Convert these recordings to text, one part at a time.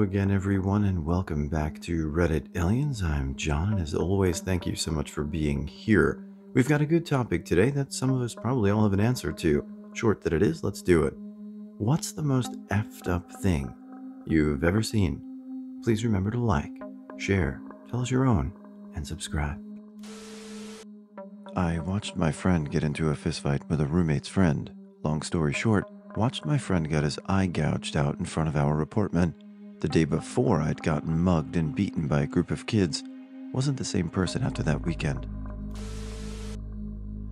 again, everyone, and welcome back to Reddit Aliens. I'm John, and as always, thank you so much for being here. We've got a good topic today that some of us probably all have an answer to. Short that it is, let's do it. What's the most effed up thing you've ever seen? Please remember to like, share, tell us your own, and subscribe. I watched my friend get into a fistfight with a roommate's friend. Long story short, watched my friend get his eye gouged out in front of our apartment. The day before, I'd gotten mugged and beaten by a group of kids. Wasn't the same person after that weekend.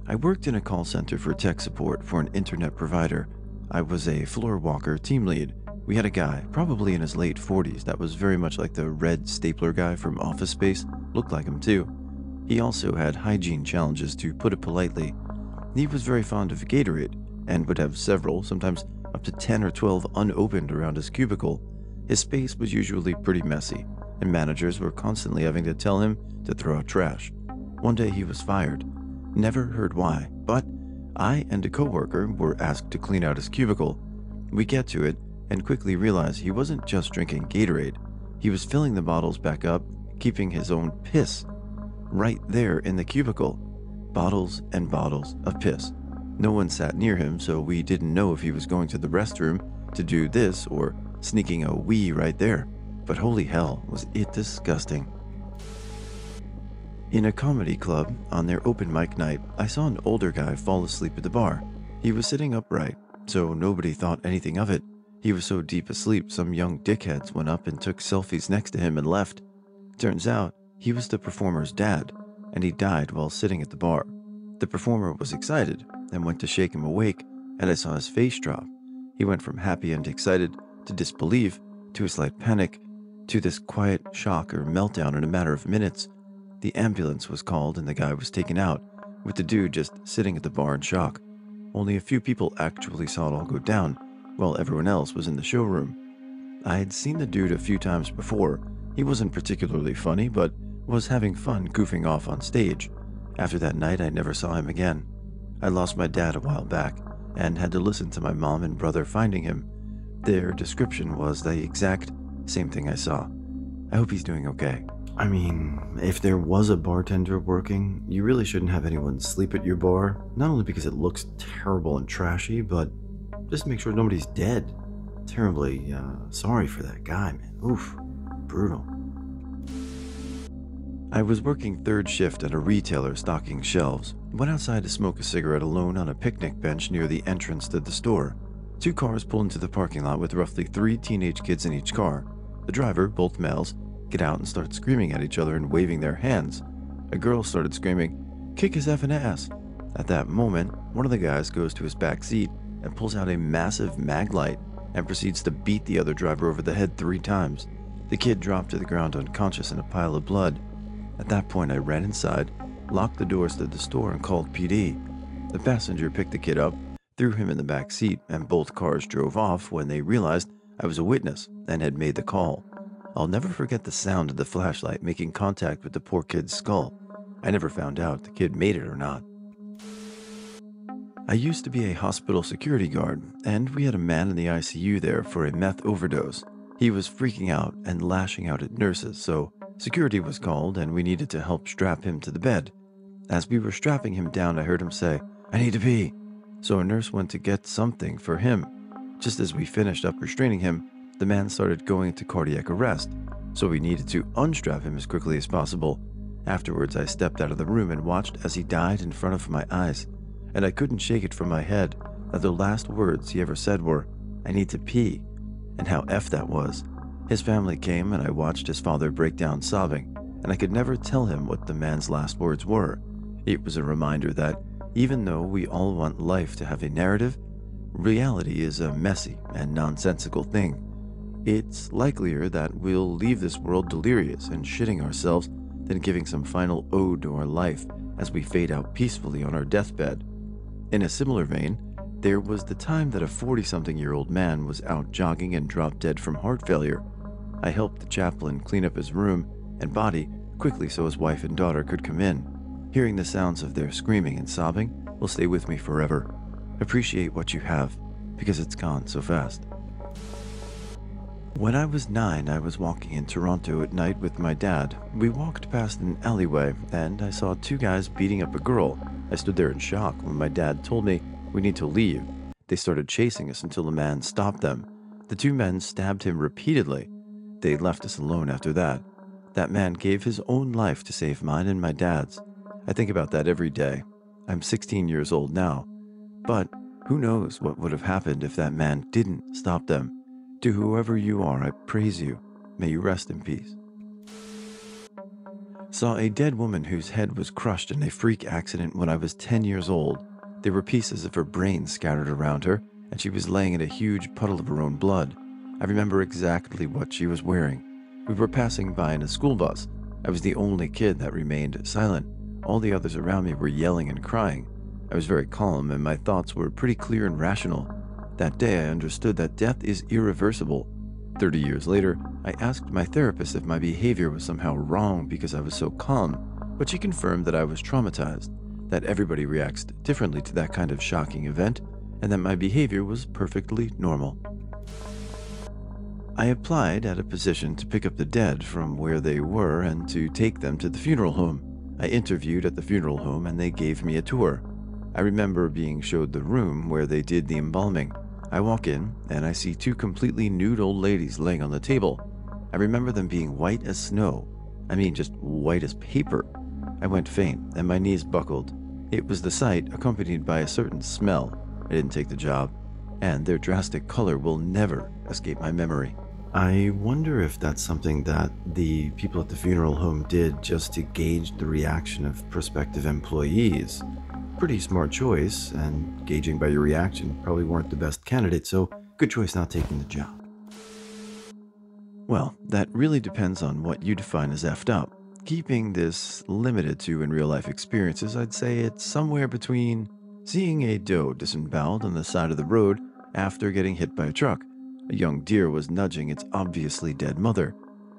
I worked in a call center for tech support for an internet provider. I was a floor walker team lead. We had a guy, probably in his late 40s, that was very much like the red stapler guy from Office Space. Looked like him too. He also had hygiene challenges, to put it politely. He was very fond of Gatorade and would have several, sometimes up to 10 or 12 unopened around his cubicle. His space was usually pretty messy, and managers were constantly having to tell him to throw out trash. One day he was fired. Never heard why, but I and a coworker were asked to clean out his cubicle. We get to it and quickly realize he wasn't just drinking Gatorade. He was filling the bottles back up, keeping his own piss right there in the cubicle. Bottles and bottles of piss. No one sat near him, so we didn't know if he was going to the restroom to do this or sneaking a wee right there. But holy hell, was it disgusting. In a comedy club, on their open mic night, I saw an older guy fall asleep at the bar. He was sitting upright, so nobody thought anything of it. He was so deep asleep, some young dickheads went up and took selfies next to him and left. Turns out, he was the performer's dad, and he died while sitting at the bar. The performer was excited and went to shake him awake, and I saw his face drop. He went from happy and excited to disbelief to a slight panic to this quiet shock or meltdown in a matter of minutes. The ambulance was called and the guy was taken out, with the dude just sitting at the bar in shock. Only a few people actually saw it all go down, while everyone else was in the showroom. I had seen the dude a few times before. He wasn't particularly funny, but was having fun goofing off on stage. After that night, I never saw him again. I lost my dad a while back and had to listen to my mom and brother finding him. Their description was the exact same thing I saw. I hope he's doing okay. I mean, if there was a bartender working, you really shouldn't have anyone sleep at your bar, not only because it looks terrible and trashy, but just make sure nobody's dead. Terribly sorry for that guy, man. Oof, brutal. I was working third shift at a retailer stocking shelves. Went outside to smoke a cigarette alone on a picnic bench near the entrance to the store. Two cars pull into the parking lot with roughly 3 teenage kids in each car. The driver, both males, get out and start screaming at each other and waving their hands. A girl started screaming, "Kick his effing ass." At that moment, one of the guys goes to his back seat and pulls out a massive mag light and proceeds to beat the other driver over the head 3 times. The kid dropped to the ground unconscious in a pile of blood. At that point, I ran inside, locked the doors to the store, and called PD. The passenger picked the kid up, threw him in the back seat, and both cars drove off when they realized I was a witness and had made the call. I'll never forget the sound of the flashlight making contact with the poor kid's skull. I never found out if the kid made it or not. I used to be a hospital security guard, and we had a man in the ICU there for a meth overdose. He was freaking out and lashing out at nurses, so security was called and we needed to help strap him to the bed. As we were strapping him down, I heard him say, "I need to pee." So a nurse went to get something for him. Just as we finished up restraining him, the man started going into cardiac arrest, so we needed to unstrap him as quickly as possible. Afterwards, I stepped out of the room and watched as he died in front of my eyes, and I couldn't shake it from my head that the last words he ever said were, "I need to pee," and how F that was. His family came and I watched his father break down sobbing, and I could never tell him what the man's last words were. It was a reminder that even though we all want life to have a narrative, reality is a messy and nonsensical thing. It's likelier that we'll leave this world delirious and shitting ourselves than giving some final ode to our life as we fade out peacefully on our deathbed. In a similar vein, there was the time that a 40-something-year-old man was out jogging and dropped dead from heart failure. I helped the chaplain clean up his room and body quickly so his wife and daughter could come in. Hearing the sounds of their screaming and sobbing will stay with me forever. Appreciate what you have, because it's gone so fast. When I was 9, I was walking in Toronto at night with my dad. We walked past an alleyway, and I saw two guys beating up a girl. I stood there in shock when my dad told me we need to leave. They started chasing us until a man stopped them. The two men stabbed him repeatedly. They left us alone after that. That man gave his own life to save mine and my dad's. I think about that every day. I'm 16 years old now. But who knows what would have happened if that man didn't stop them. To whoever you are, I praise you. May you rest in peace. Saw a dead woman whose head was crushed in a freak accident when I was 10 years old. There were pieces of her brain scattered around her, and she was laying in a huge puddle of her own blood. I remember exactly what she was wearing. We were passing by in a school bus. I was the only kid that remained silent. All the others around me were yelling and crying. I was very calm, and my thoughts were pretty clear and rational. That day I understood that death is irreversible. 30 years later, I asked my therapist if my behavior was somehow wrong because I was so calm, but she confirmed that I was traumatized, that everybody reacts differently to that kind of shocking event, and that my behavior was perfectly normal. I applied at a position to pick up the dead from where they were and to take them to the funeral home. I interviewed at the funeral home and they gave me a tour. I remember being showed the room where they did the embalming. I walk in, and I see two completely nude old ladies laying on the table. I remember them being white as snow. I mean, just white as paper. I went faint, and my knees buckled. It was the sight, accompanied by a certain smell. I didn't take the job, and their drastic color will never escape my memory. I wonder if that's something that the people at the funeral home did just to gauge the reaction of prospective employees. Pretty smart choice, and gauging by your reaction probably weren't the best candidate, so good choice not taking the job. Well, that really depends on what you define as effed up. Keeping this limited to in real life experiences, I'd say it's somewhere between seeing a doe disemboweled on the side of the road after getting hit by a truck. A young deer was nudging its obviously dead mother.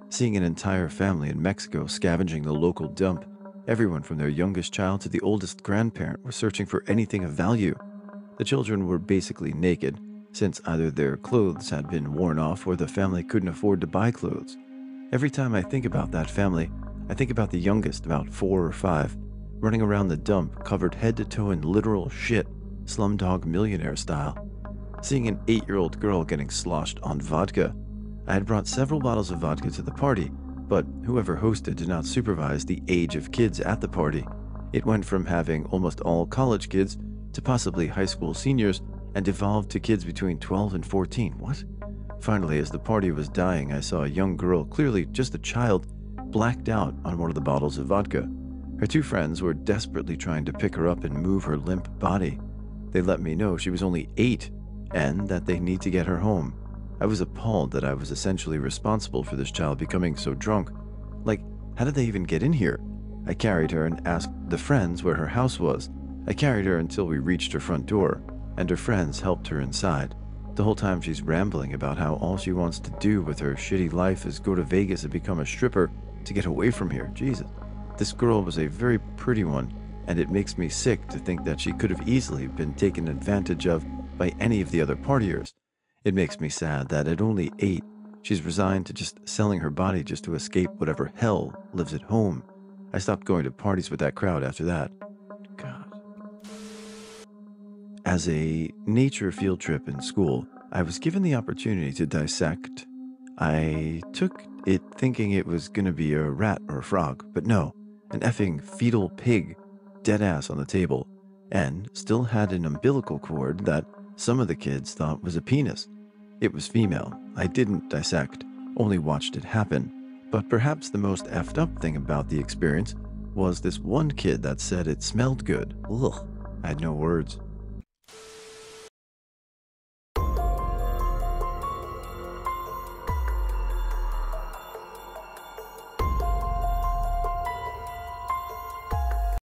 Seeing an entire family in Mexico scavenging the local dump. Everyone from their youngest child to the oldest grandparent were searching for anything of value. The children were basically naked, since either their clothes had been worn off or the family couldn't afford to buy clothes. Every time I think about that family, I think about the youngest, about 4 or 5, running around the dump covered head to toe in literal shit, Slumdog Millionaire style. Seeing an 8-year-old girl getting sloshed on vodka. I had brought several bottles of vodka to the party, but whoever hosted did not supervise the age of kids at the party. It went from having almost all college kids to possibly high school seniors and evolved to kids between 12 and 14. What? Finally, as the party was dying, I saw a young girl, clearly just a child, blacked out on one of the bottles of vodka. Her two friends were desperately trying to pick her up and move her limp body. They let me know she was only 8 and that they need to get her home. I was appalled that I was essentially responsible for this child becoming so drunk. Like, how did they even get in here? I carried her and asked the friends where her house was. I carried her until we reached her front door, and her friends helped her inside. The whole time she's rambling about how all she wants to do with her shitty life is go to Vegas and become a stripper to get away from here. Jesus. This girl was a very pretty one, and it makes me sick to think that she could have easily been taken advantage of by any of the other partiers. It makes me sad that at only 8, she's resigned to just selling her body just to escape whatever hell lives at home. I stopped going to parties with that crowd after that. God. As a nature field trip in school, I was given the opportunity to dissect. I took it thinking it was gonna be a rat or a frog, but no, an effing fetal pig, dead ass on the table, and still had an umbilical cord that some of the kids thought was a penis. It was female. I didn't dissect, only watched it happen. But perhaps the most effed up thing about the experience was this one kid that said it smelled good. Ugh, I had no words.